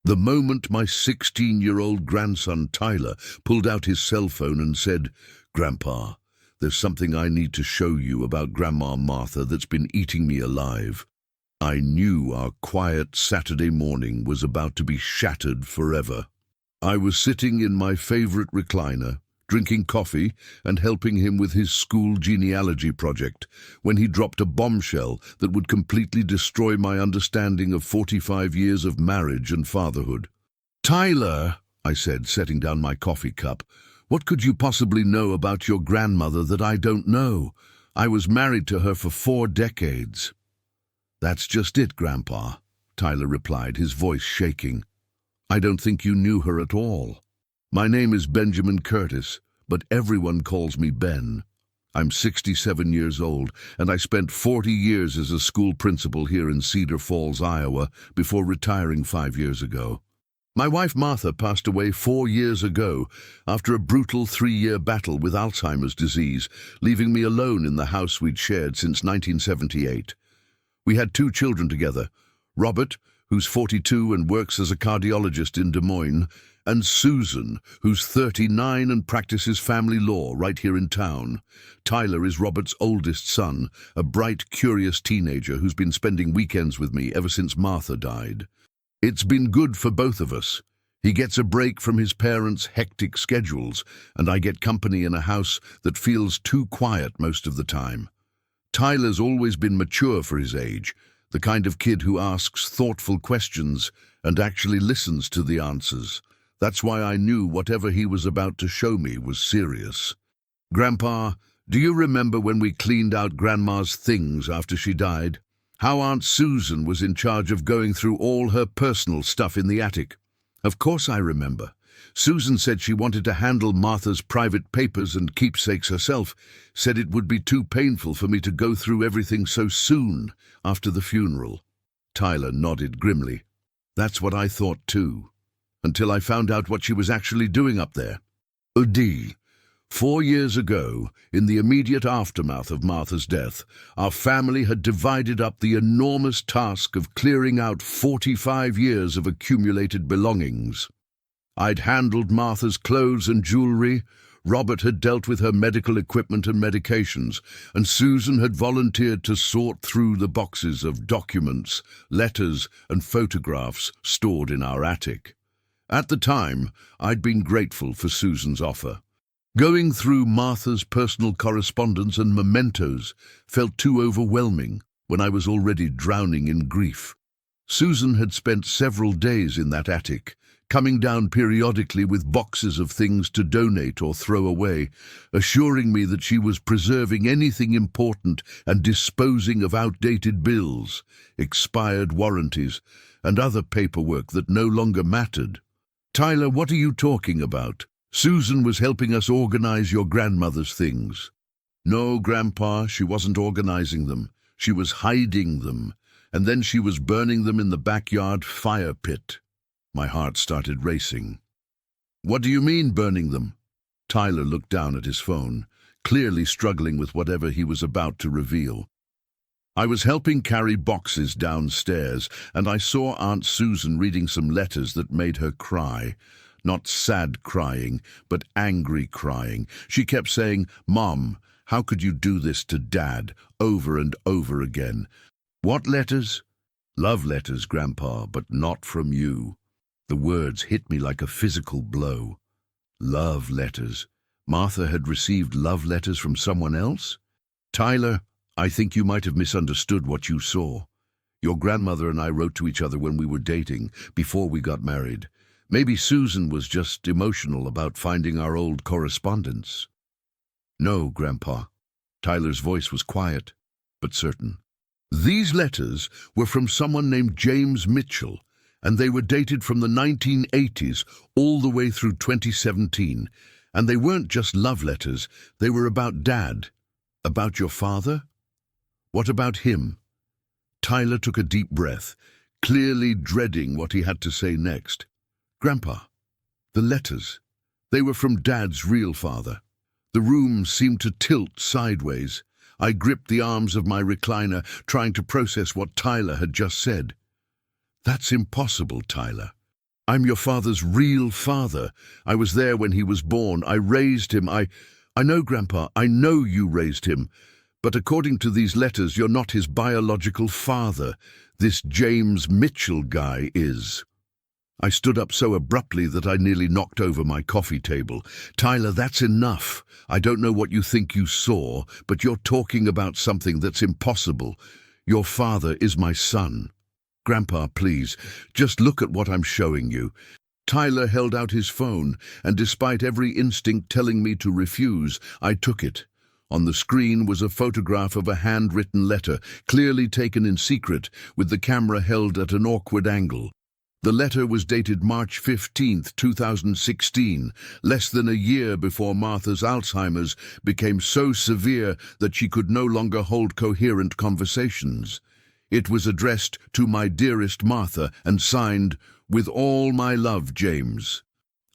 The moment my 16-year-old grandson Tyler pulled out his cell phone and said, "Grandpa, there's something I need to show you about Grandma Martha that's been eating me alive," I knew our quiet Saturday morning was about to be shattered forever. I was sitting in my favorite recliner, drinking coffee and helping him with his school genealogy project, when he dropped a bombshell that would completely destroy my understanding of 45 years of marriage and fatherhood. "Tyler," I said, setting down my coffee cup, "what could you possibly know about your grandmother that I don't know? I was married to her for 4 decades. "That's just it, Grandpa," Tyler replied, his voice shaking. "I don't think you knew her at all. My name is Benjamin Curtis, but everyone calls me Ben. I'm 67 years old, and I spent 40 years as a school principal here in Cedar Falls, Iowa, before retiring 5 years ago. My wife Martha passed away 4 years ago after a brutal 3-year battle with Alzheimer's disease, leaving me alone in the house we'd shared since 1978. We had 2 children together, Robert, who's 42 and works as a cardiologist in Des Moines, and Susan, who's 39 and practices family law right here in town. Tyler is Robert's oldest son, a bright, curious teenager who's been spending weekends with me ever since Martha died. It's been good for both of us. He gets a break from his parents' hectic schedules, and I get company in a house that feels too quiet most of the time. Tyler's always been mature for his age, the kind of kid who asks thoughtful questions and actually listens to the answers. That's why I knew whatever he was about to show me was serious. "Grandpa, do you remember when we cleaned out Grandma's things after she died? How Aunt Susan was in charge of going through all her personal stuff in the attic?" "Of course I remember. Susan said she wanted to handle Martha's private papers and keepsakes herself, said it would be too painful for me to go through everything so soon after the funeral." Tyler nodded grimly. "That's what I thought too, until I found out what she was actually doing up there. Udi, 4 years ago, in the immediate aftermath of Martha's death, our family had divided up the enormous task of clearing out 45 years of accumulated belongings. I'd handled Martha's clothes and jewelry, Robert had dealt with her medical equipment and medications, and Susan had volunteered to sort through the boxes of documents, letters, and photographs stored in our attic. At the time, I'd been grateful for Susan's offer. Going through Martha's personal correspondence and mementos felt too overwhelming when I was already drowning in grief. Susan had spent several days in that attic, coming down periodically with boxes of things to donate or throw away, assuring me that she was preserving anything important and disposing of outdated bills, expired warranties, and other paperwork that no longer mattered. "Tyler, what are you talking about? Susan was helping us organize your grandmother's things." "No, Grandpa, she wasn't organizing them. She was hiding them, and then she was burning them in the backyard fire pit." My heart started racing. "What do you mean, burning them?" Tyler looked down at his phone, clearly struggling with whatever he was about to reveal. "I was helping carry boxes downstairs, and I saw Aunt Susan reading some letters that made her cry. Not sad crying, but angry crying. She kept saying, 'Mom, how could you do this to Dad?' over and over again." "What letters?" "Love letters, Grandpa, but not from you." The words hit me like a physical blow. Love letters. Martha had received love letters from someone else? "Tyler, I think you might have misunderstood what you saw. Your grandmother and I wrote to each other when we were dating, before we got married. Maybe Susan was just emotional about finding our old correspondence." "No, Grandpa." Tyler's voice was quiet, but certain. "These letters were from someone named James Mitchell, and they were dated from the 1980s all the way through 2017. And they weren't just love letters, they were about Dad." "About your father? What about him?" Tyler took a deep breath, clearly dreading what he had to say next. "Grandpa, the letters, they were from Dad's real father." The room seemed to tilt sideways. I gripped the arms of my recliner, trying to process what Tyler had just said. "That's impossible, Tyler. I'm your father's real father. I was there when he was born. I raised him. I know, Grandpa, I know you raised him. But according to these letters, you're not his biological father. This James Mitchell guy is." I stood up so abruptly that I nearly knocked over my coffee table. "Tyler, that's enough. I don't know what you think you saw, but you're talking about something that's impossible. Your father is my son." "Grandpa, please, just look at what I'm showing you." Tyler held out his phone, and despite every instinct telling me to refuse, I took it. On the screen was a photograph of a handwritten letter, clearly taken in secret, with the camera held at an awkward angle. The letter was dated March 15th, 2016, less than a year before Martha's Alzheimer's became so severe that she could no longer hold coherent conversations. It was addressed to my dearest Martha and signed, "With all my love, James."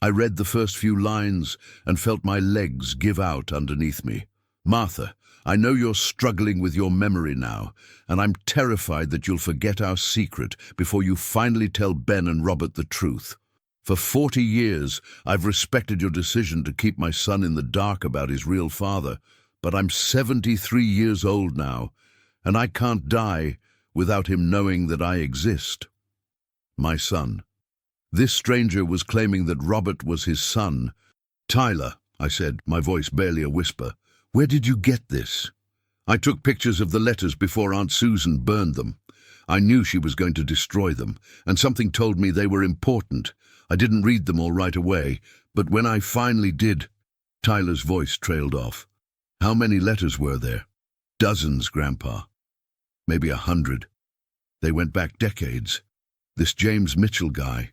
I read the first few lines and felt my legs give out underneath me. "Martha, I know you're struggling with your memory now, and I'm terrified that you'll forget our secret before you finally tell Ben and Robert the truth. For 40 years, I've respected your decision to keep my son in the dark about his real father, but I'm 73 years old now, and I can't die without him knowing that I exist." My son. This stranger was claiming that Robert was his son. "Tyler," I said, my voice barely a whisper, "where did you get this?" "I took pictures of the letters before Aunt Susan burned them. I knew she was going to destroy them, and something told me they were important. I didn't read them all right away, but when I finally did..." Tyler's voice trailed off. "How many letters were there?" "Dozens, Grandpa. Maybe 100. They went back decades. This James Mitchell guy,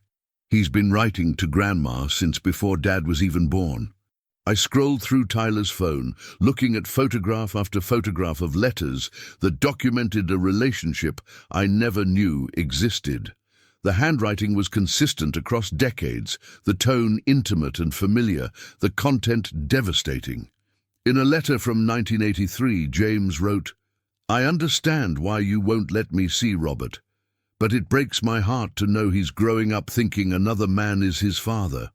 he's been writing to Grandma since before Dad was even born." I scrolled through Tyler's phone, looking at photograph after photograph of letters that documented a relationship I never knew existed. The handwriting was consistent across decades, the tone intimate and familiar, the content devastating. In a letter from 1983, James wrote, "I understand why you won't let me see Robert, but it breaks my heart to know he's growing up thinking another man is his father.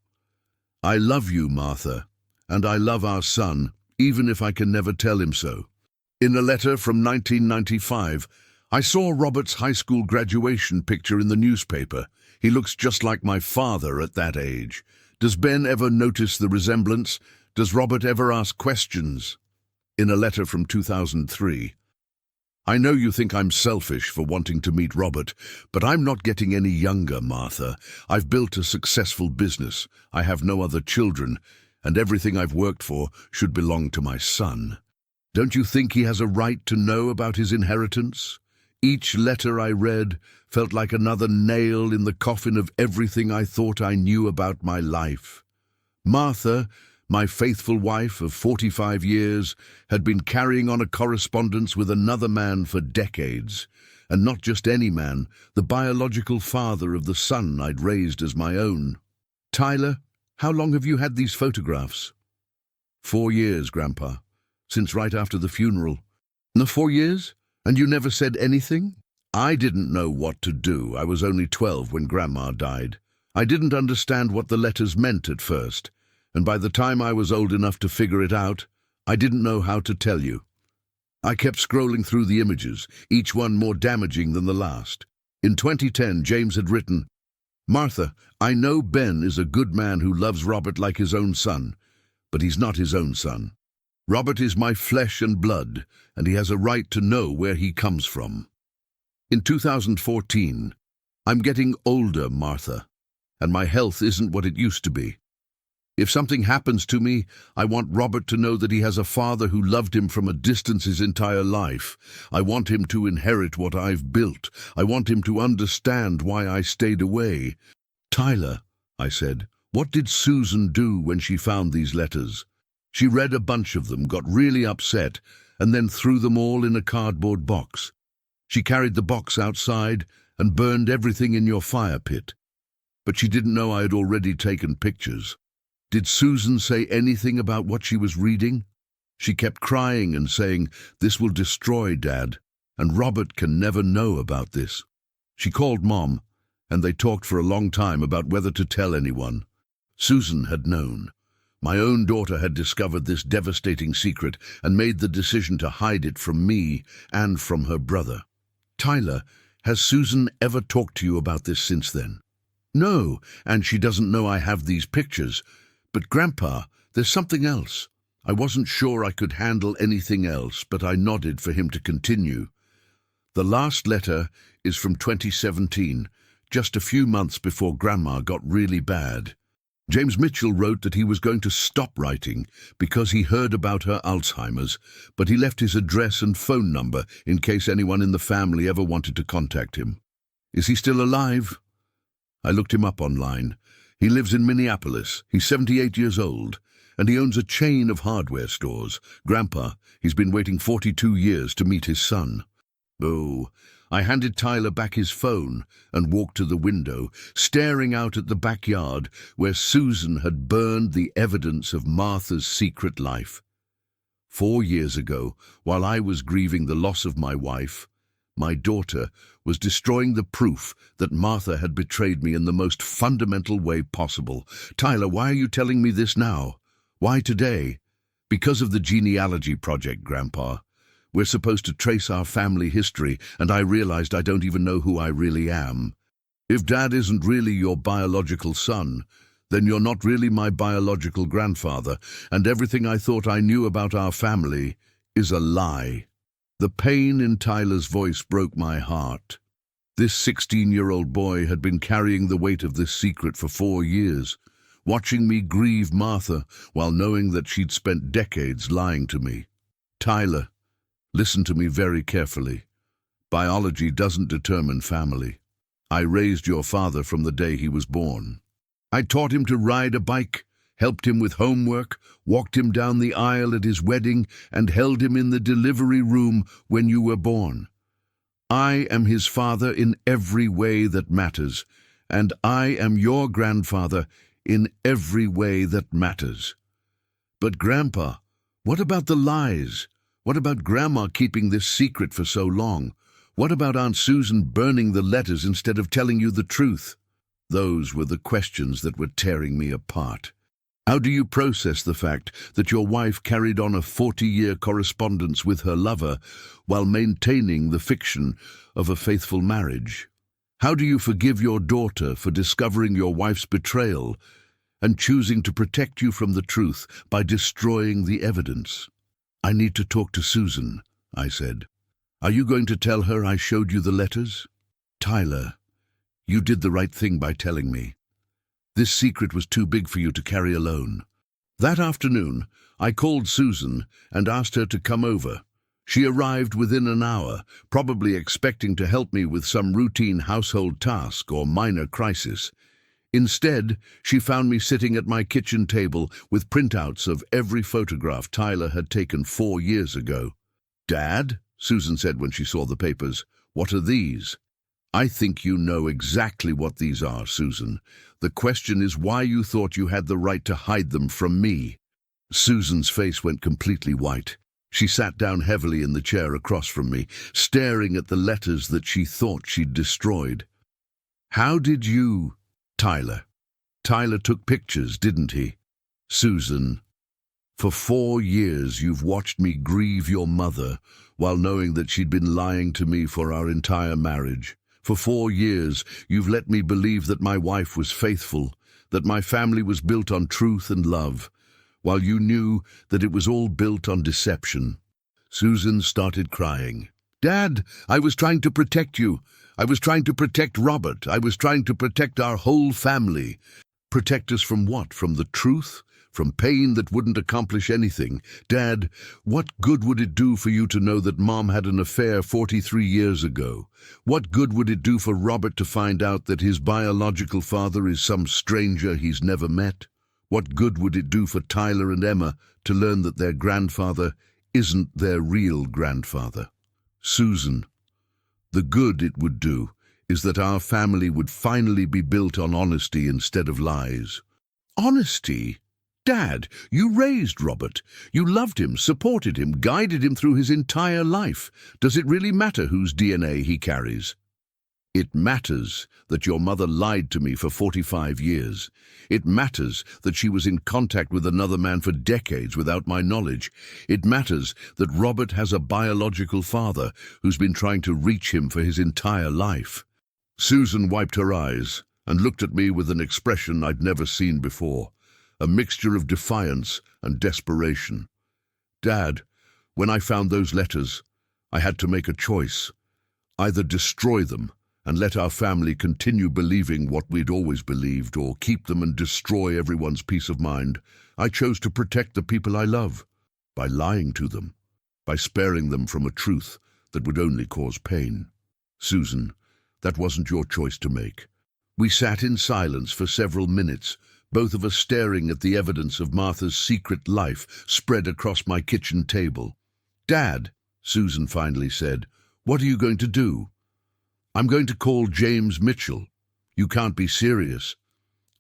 I love you, Martha, and I love our son, even if I can never tell him so." In a letter from 1995, I saw Robert's high school graduation picture in the newspaper. He looks just like my father at that age. Does Ben ever notice the resemblance? Does Robert ever ask questions? In a letter from 2003, "I know you think I'm selfish for wanting to meet Robert, but I'm not getting any younger, Martha. I've built a successful business. I have no other children, and everything I've worked for should belong to my son. Don't you think he has a right to know about his inheritance?" Each letter I read felt like another nail in the coffin of everything I thought I knew about my life. Martha, my faithful wife of 45 years, had been carrying on a correspondence with another man for decades, and not just any man, the biological father of the son I'd raised as my own. "Tyler, how long have you had these photographs?" 4 years, Grandpa, since right after the funeral." "No, 4 years? And you never said anything?" "I didn't know what to do. I was only 12 when Grandma died. I didn't understand what the letters meant at first, and by the time I was old enough to figure it out, I didn't know how to tell you. I kept scrolling through the images, each one more damaging than the last. In 2010, James had written, "Martha, I know Ben is a good man who loves Robert like his own son, but he's not his own son. Robert is my flesh and blood, and he has a right to know where he comes from." In 2014, "I'm getting older, Martha, and my health isn't what it used to be. If something happens to me, I want Robert to know that he has a father who loved him from a distance his entire life. I want him to inherit what I've built. I want him to understand why I stayed away." "Tyler," I said, "what did Susan do when she found these letters?" "She read a bunch of them, got really upset, and then threw them all in a cardboard box. She carried the box outside and burned everything in your fire pit. But she didn't know I had already taken pictures." "Did Susan say anything about what she was reading?" "She kept crying and saying, 'This will destroy Dad, and Robert can never know about this.' She called Mom, and they talked for a long time about whether to tell anyone. Susan had known. My own daughter had discovered this devastating secret and made the decision to hide it from me and from her brother. Tyler, has Susan ever talked to you about this since then? No, and she doesn't know I have these pictures. But Grandpa, there's something else. I wasn't sure I could handle anything else, but I nodded for him to continue. The last letter is from 2017, just a few months before Grandma got really bad. James Mitchell wrote that he was going to stop writing because he heard about her Alzheimer's, but he left his address and phone number in case anyone in the family ever wanted to contact him. Is he still alive? I looked him up online. He lives in Minneapolis. He's 78 years old, and he owns a chain of hardware stores. Grandpa, he's been waiting 42 years to meet his son. Oh, I handed Tyler back his phone and walked to the window, staring out at the backyard where Susan had burned the evidence of Martha's secret life. 4 years ago, while I was grieving the loss of my wife, my daughter was destroying the proof that Martha had betrayed me in the most fundamental way possible. Tyler, why are you telling me this now? Why today? Because of the genealogy project, Grandpa. We're supposed to trace our family history, and I realized I don't even know who I really am. If Dad isn't really your biological son, then you're not really my biological grandfather, and everything I thought I knew about our family is a lie. The pain in Tyler's voice broke my heart. This 16-year-old boy had been carrying the weight of this secret for 4 years, watching me grieve Martha while knowing that she'd spent decades lying to me. Tyler, listen to me very carefully. Biology doesn't determine family. I raised your father from the day he was born. I taught him to ride a bike, helped him with homework, walked him down the aisle at his wedding, and held him in the delivery room when you were born. I am his father in every way that matters, and I am your grandfather in every way that matters. But Grandpa, what about the lies? What about Grandma keeping this secret for so long? What about Aunt Susan burning the letters instead of telling you the truth? Those were the questions that were tearing me apart. How do you process the fact that your wife carried on a 40-year correspondence with her lover while maintaining the fiction of a faithful marriage? How do you forgive your daughter for discovering your wife's betrayal and choosing to protect you from the truth by destroying the evidence? I need to talk to Susan, I said. Are you going to tell her I showed you the letters? Tyler, you did the right thing by telling me. This secret was too big for you to carry alone. That afternoon, I called Susan and asked her to come over. She arrived within an hour, probably expecting to help me with some routine household task or minor crisis. Instead, she found me sitting at my kitchen table with printouts of every photograph Tyler had taken 4 years ago. "Dad," Susan said when she saw the papers, "what are these?" "I think you know exactly what these are, Susan. The question is why you thought you had the right to hide them from me." Susan's face went completely white. She sat down heavily in the chair across from me, staring at the letters that she thought she'd destroyed. "How did you—" Tyler took pictures, didn't he? Susan, for 4 years you've watched me grieve your mother while knowing that she'd been lying to me for our entire marriage. For 4 years you've let me believe that my wife was faithful, that my family was built on truth and love, while you knew that it was all built on deception. Susan started crying. "Dad, I was trying to protect you. I was trying to protect Robert. I was trying to protect our whole family." Protect us from what? From the truth? From pain that wouldn't accomplish anything? Dad, what good would it do for you to know that Mom had an affair 43 years ago? What good would it do for Robert to find out that his biological father is some stranger he's never met? What good would it do for Tyler and Emma to learn that their grandfather isn't their real grandfather? Susan, the good it would do is that our family would finally be built on honesty instead of lies. Honesty? Dad, you raised Robert. You loved him, supported him, guided him through his entire life. Does it really matter whose DNA he carries? It matters that your mother lied to me for 45 years. It matters that she was in contact with another man for decades without my knowledge. It matters that Robert has a biological father who's been trying to reach him for his entire life." Susan wiped her eyes and looked at me with an expression I'd never seen before, a mixture of defiance and desperation. "Dad, when I found those letters, I had to make a choice. Either destroy them and let our family continue believing what we'd always believed, or keep them and destroy everyone's peace of mind. I chose to protect the people I love, by lying to them, by sparing them from a truth that would only cause pain. Susan, that wasn't your choice to make." We sat in silence for several minutes, both of us staring at the evidence of Martha's secret life spread across my kitchen table. "Dad," Susan finally said, "what are you going to do?" "I'm going to call James Mitchell." "You can't be serious."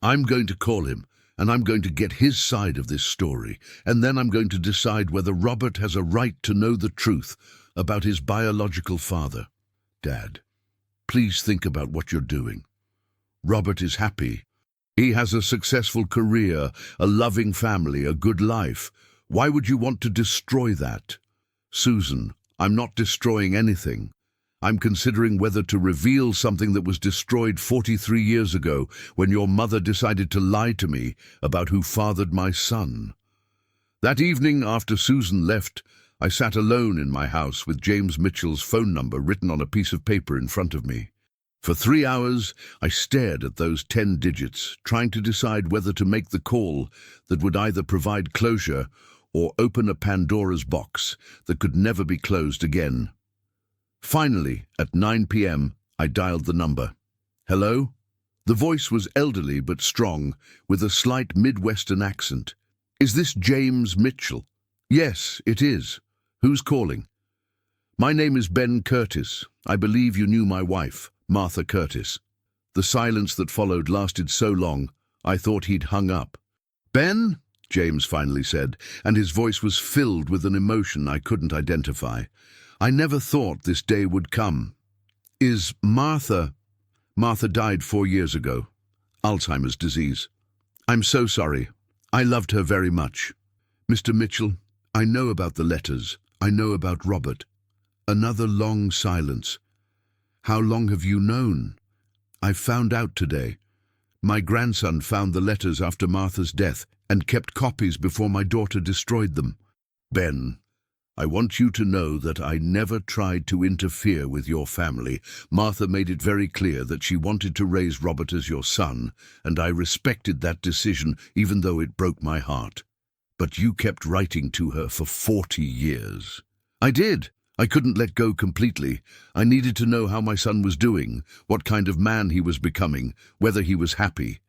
"I'm going to call him, and I'm going to get his side of this story, and then I'm going to decide whether Robert has a right to know the truth about his biological father. Dad, please think about what you're doing. Robert is happy. He has a successful career, a loving family, a good life. Why would you want to destroy that?" "Susan, I'm not destroying anything. I'm considering whether to reveal something that was destroyed 43 years ago when your mother decided to lie to me about who fathered my son." That evening, after Susan left, I sat alone in my house with James Mitchell's phone number written on a piece of paper in front of me. For 3 hours, I stared at those 10 digits, trying to decide whether to make the call that would either provide closure or open a Pandora's box that could never be closed again. Finally, at 9 p.m., I dialed the number. "Hello?" The voice was elderly but strong, with a slight Midwestern accent. "Is this James Mitchell?" "Yes, it is. Who's calling?" "My name is Ben Curtis. I believe you knew my wife, Martha Curtis." The silence that followed lasted so long, I thought he'd hung up. "Ben?" James finally said, and his voice was filled with an emotion I couldn't identify. "I never thought this day would come. Is Martha died 4 years ago. Alzheimer's disease. I'm so sorry. I loved her very much. Mr. Mitchell, I know about the letters. I know about Robert." Another long silence. "How long have you known?" "I found out today. My grandson found the letters after Martha's death and kept copies before my daughter destroyed them." "Ben, I want you to know that I never tried to interfere with your family. Martha made it very clear that she wanted to raise Robert as your son, and I respected that decision even though it broke my heart. But you kept writing to her for 40 years. "I did. I couldn't let go completely. I needed to know how my son was doing, what kind of man he was becoming, whether he was happy.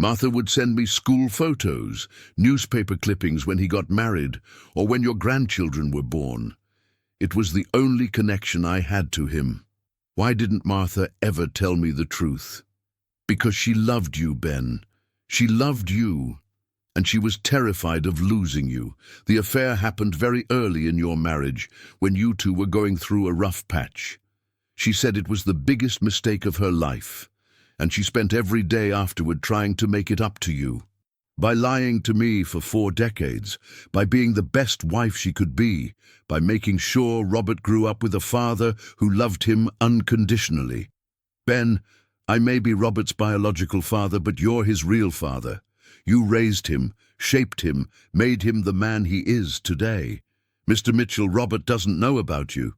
Martha would send me school photos, newspaper clippings when he got married, or when your grandchildren were born. It was the only connection I had to him. Why didn't Martha ever tell me the truth? Because she loved you, Ben. She loved you, and she was terrified of losing you. The affair happened very early in your marriage, when you two were going through a rough patch. She said it was the biggest mistake of her life, and she spent every day afterward trying to make it up to you. By lying to me for 4 decades, by being the best wife she could be, by making sure Robert grew up with a father who loved him unconditionally. Ben, I may be Robert's biological father, but you're his real father. You raised him, shaped him, made him the man he is today. Mr. Mitchell, Robert doesn't know about you."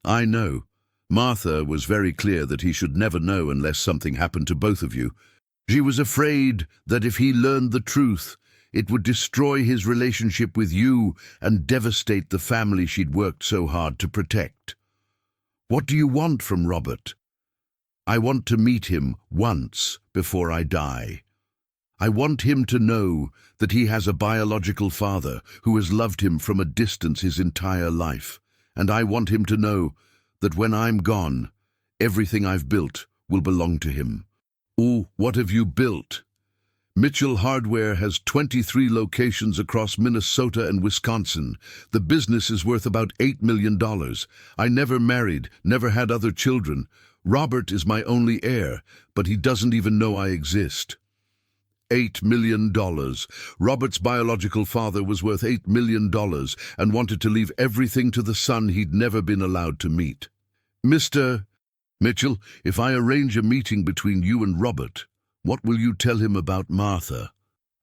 "I know. Martha was very clear that he should never know unless something happened to both of you. She was afraid that if he learned the truth, it would destroy his relationship with you and devastate the family she'd worked so hard to protect." "What do you want from Robert?" "I want to meet him once before I die. I want him to know that he has a biological father who has loved him from a distance his entire life, and I want him to know that when I'm gone, everything I've built will belong to him." "Oh, what have you built?" "Mitchell Hardware has 23 locations across Minnesota and Wisconsin. The business is worth about $8 million. I never married, never had other children. Robert is my only heir, but he doesn't even know I exist. $8 million. Robert's biological father was worth $8 million and wanted to leave everything to the son he'd never been allowed to meet. Mr. Mitchell, if I arrange a meeting between you and Robert, what will you tell him about Martha?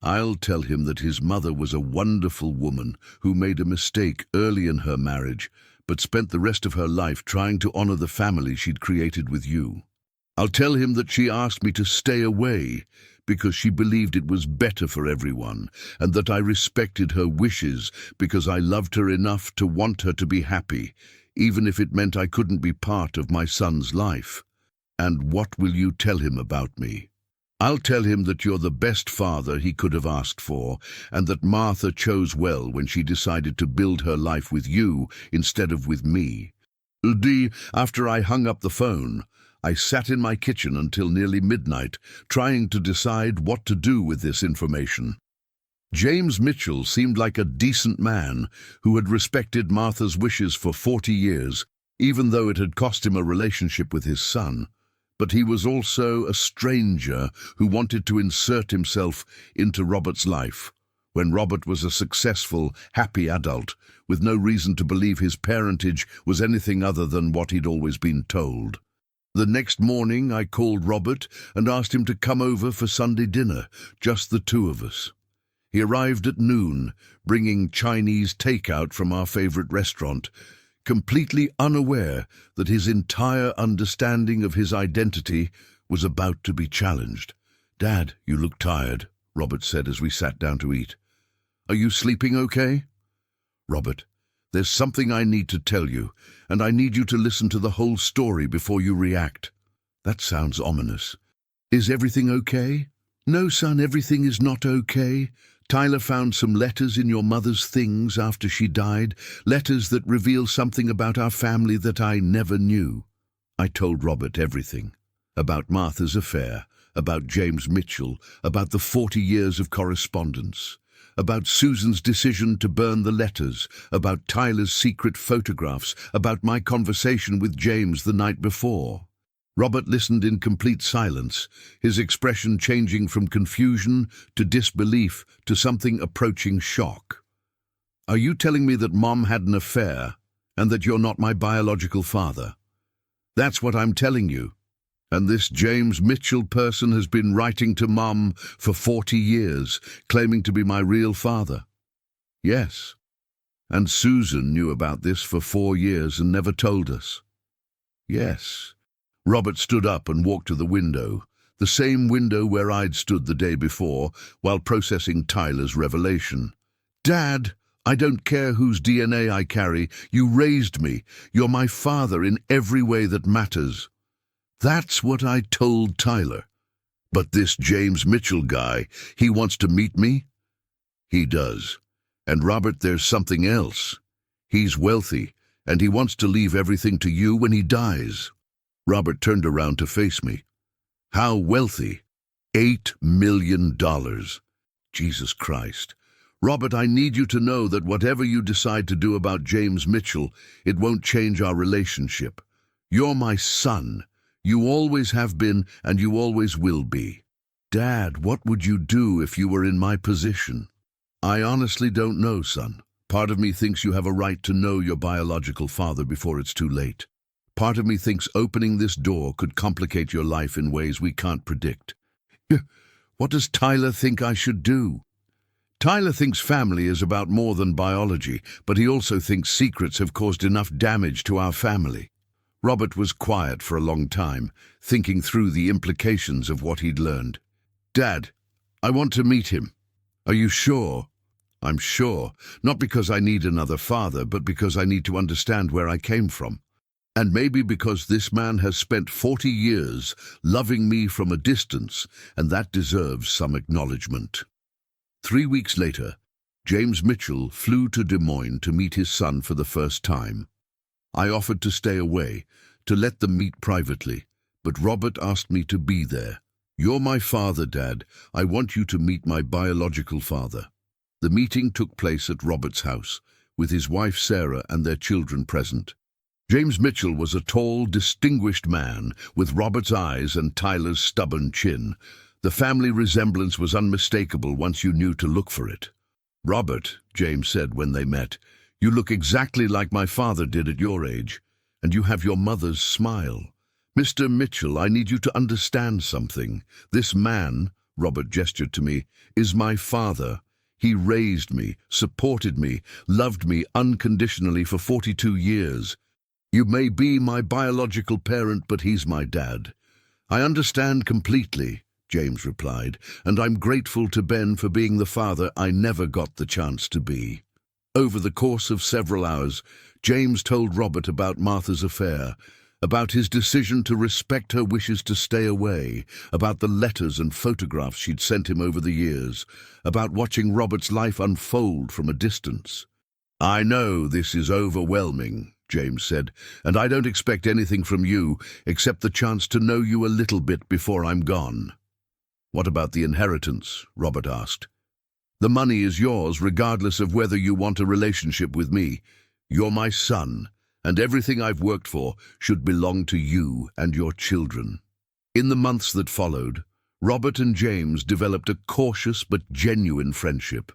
I'll tell him that his mother was a wonderful woman who made a mistake early in her marriage, but spent the rest of her life trying to honor the family she'd created with you. I'll tell him that she asked me to stay away because she believed it was better for everyone, and that I respected her wishes because I loved her enough to want her to be happy, even if it meant I couldn't be part of my son's life. And what will you tell him about me? I'll tell him that you're the best father he could have asked for, and that Martha chose well when she decided to build her life with you instead of with me. After I hung up the phone, I sat in my kitchen until nearly midnight, trying to decide what to do with this information. James Mitchell seemed like a decent man who had respected Martha's wishes for 40 years, even though it had cost him a relationship with his son. But he was also a stranger who wanted to insert himself into Robert's life, when Robert was a successful, happy adult, with no reason to believe his parentage was anything other than what he'd always been told. The next morning I called Robert and asked him to come over for Sunday dinner, just the two of us. He arrived at noon, bringing Chinese takeout from our favorite restaurant, completely unaware that his entire understanding of his identity was about to be challenged. "Dad, you look tired," Robert said as we sat down to eat. "Are you sleeping okay?" "Robert, there's something I need to tell you, and I need you to listen to the whole story before you react." "That sounds ominous. Is everything okay?" "No, son, everything is not okay. Tyler found some letters in your mother's things after she died, letters that reveal something about our family that I never knew." I told Robert everything. About Martha's affair, about James Mitchell, about the 40 years of correspondence, about Susan's decision to burn the letters, about Tyler's secret photographs, about my conversation with James the night before. Robert listened in complete silence, his expression changing from confusion to disbelief to something approaching shock. "Are you telling me that Mom had an affair and that you're not my biological father?" "That's what I'm telling you. And this James Mitchell person has been writing to Mom for 40 years, claiming to be my real father?" "Yes. And Susan knew about this for 4 years and never told us?" "Yes." Robert stood up and walked to the window, the same window where I'd stood the day before while processing Tyler's revelation. "Dad, I don't care whose DNA I carry. You raised me. You're my father in every way that matters." "That's what I told Tyler. But this James Mitchell guy, he wants to meet me?" "He does. And Robert, there's something else. He's wealthy, and he wants to leave everything to you when he dies." Robert turned around to face me. "How wealthy?" $8 million. Jesus Christ. "Robert, I need you to know that whatever you decide to do about James Mitchell, it won't change our relationship. You're my son. You always have been, and you always will be." "Dad, what would you do if you were in my position?" "I honestly don't know, son. Part of me thinks you have a right to know your biological father before it's too late. Part of me thinks opening this door could complicate your life in ways we can't predict." "What does Tyler think I should do?" "Tyler thinks family is about more than biology, but he also thinks secrets have caused enough damage to our family." Robert was quiet for a long time, thinking through the implications of what he'd learned. "Dad, I want to meet him." "Are you sure?" "I'm sure, not because I need another father, but because I need to understand where I came from. And maybe because this man has spent 40 years loving me from a distance, and that deserves some acknowledgement." 3 weeks later, James Mitchell flew to Des Moines to meet his son for the first time. I offered to stay away, to let them meet privately, but Robert asked me to be there. "You're my father, Dad. I want you to meet my biological father." The meeting took place at Robert's house, with his wife Sarah and their children present. James Mitchell was a tall, distinguished man with Robert's eyes and Tyler's stubborn chin. The family resemblance was unmistakable once you knew to look for it. "Robert," James said when they met, "you look exactly like my father did at your age, and you have your mother's smile. Mr. Mitchell, I need you to understand something. This man," Robert gestured to me, "is my father. He raised me, supported me, loved me unconditionally for 42 years. You may be my biological parent, but he's my dad." "I understand completely," James replied, "and I'm grateful to Ben for being the father I never got the chance to be." Over the course of several hours, James told Robert about Martha's affair, about his decision to respect her wishes to stay away, about the letters and photographs she'd sent him over the years, about watching Robert's life unfold from a distance. "I know this is overwhelming," James said, "and I don't expect anything from you except the chance to know you a little bit before I'm gone." "What about the inheritance?" Robert asked. "The money is yours regardless of whether you want a relationship with me. You're my son, and everything I've worked for should belong to you and your children." In the months that followed, Robert and James developed a cautious but genuine friendship.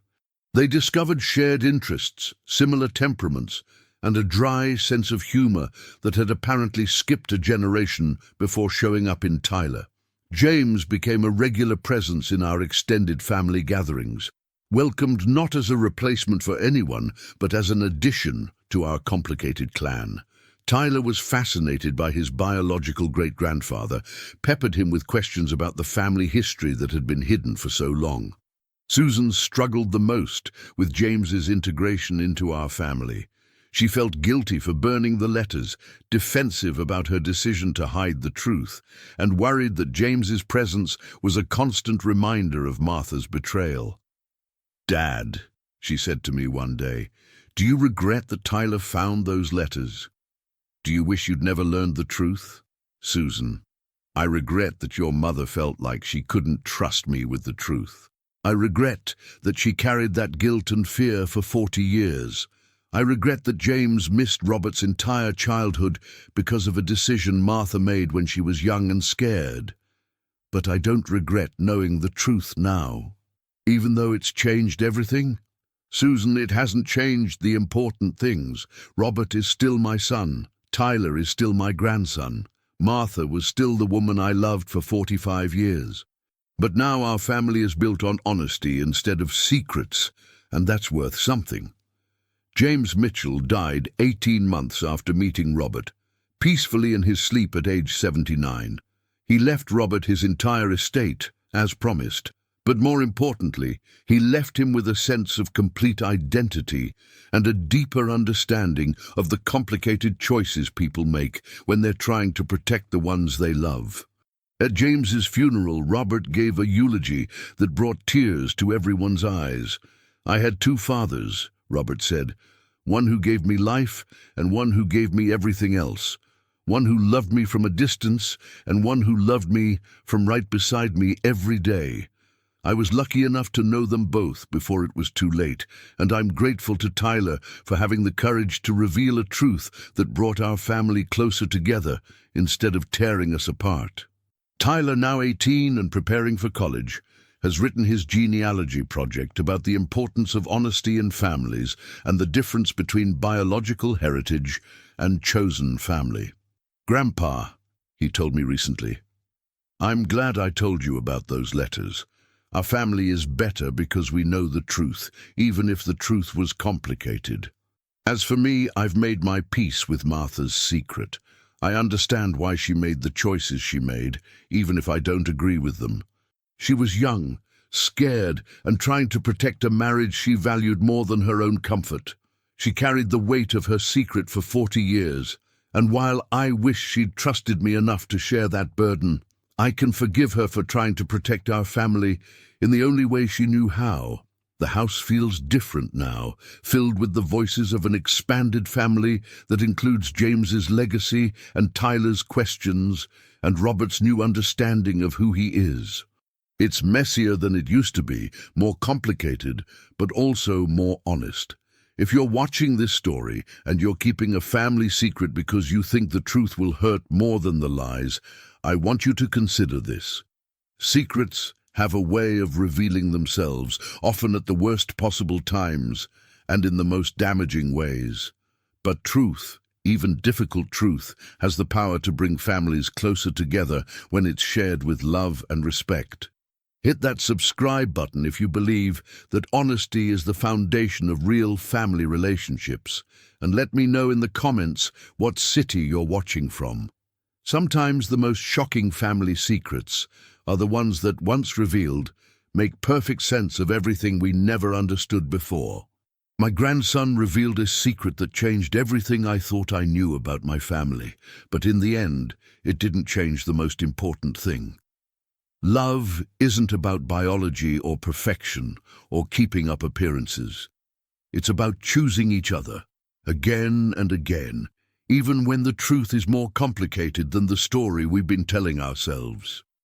They discovered shared interests, similar temperaments, and a dry sense of humor that had apparently skipped a generation before showing up in Tyler. James became a regular presence in our extended family gatherings, welcomed not as a replacement for anyone, but as an addition to our complicated clan. Tyler was fascinated by his biological great-grandfather, peppered him with questions about the family history that had been hidden for so long. Susan struggled the most with James's integration into our family. She felt guilty for burning the letters, defensive about her decision to hide the truth, and worried that James's presence was a constant reminder of Martha's betrayal. "Dad," she said to me one day, "do you regret that Tyler found those letters? Do you wish you'd never learned the truth?" "Susan, I regret that your mother felt like she couldn't trust me with the truth. I regret that she carried that guilt and fear for 40 years. I regret that James missed Robert's entire childhood because of a decision Martha made when she was young and scared. But I don't regret knowing the truth now. Even though it's changed everything? Susan, it hasn't changed the important things. Robert is still my son. Tyler is still my grandson. Martha was still the woman I loved for 45 years. But now our family is built on honesty instead of secrets, and that's worth something." James Mitchell died 18 months after meeting Robert, peacefully in his sleep at age 79. He left Robert his entire estate, as promised, but more importantly, he left him with a sense of complete identity and a deeper understanding of the complicated choices people make when they're trying to protect the ones they love. At James's funeral, Robert gave a eulogy that brought tears to everyone's eyes. "I had two fathers," Robert said, "one who gave me life and one who gave me everything else. One who loved me from a distance and one who loved me from right beside me every day. I was lucky enough to know them both before it was too late, and I'm grateful to Tyler for having the courage to reveal a truth that brought our family closer together instead of tearing us apart." Tyler, now 18 and preparing for college, has written his genealogy project about the importance of honesty in families and the difference between biological heritage and chosen family. "Grandpa," he told me recently, "I'm glad I told you about those letters. Our family is better because we know the truth, even if the truth was complicated. As for me, I've made my peace with Martha's secret. I understand why she made the choices she made, even if I don't agree with them. She was young, scared, and trying to protect a marriage she valued more than her own comfort. She carried the weight of her secret for 40 years, and while I wish she'd trusted me enough to share that burden, I can forgive her for trying to protect our family in the only way she knew how. The house feels different now, filled with the voices of an expanded family that includes James's legacy and Tyler's questions and Robert's new understanding of who he is. It's messier than it used to be, more complicated, but also more honest. If you're watching this story and you're keeping a family secret because you think the truth will hurt more than the lies, I want you to consider this. Secrets have a way of revealing themselves, often at the worst possible times and in the most damaging ways. But truth, even difficult truth, has the power to bring families closer together when it's shared with love and respect. Hit that subscribe button if you believe that honesty is the foundation of real family relationships, and let me know in the comments what city you're watching from. Sometimes the most shocking family secrets are the ones that, once revealed, make perfect sense of everything we never understood before. My grandson revealed a secret that changed everything I thought I knew about my family, but in the end, it didn't change the most important thing. Love isn't about biology or perfection or keeping up appearances. It's about choosing each other, again and again, even when the truth is more complicated than the story we've been telling ourselves.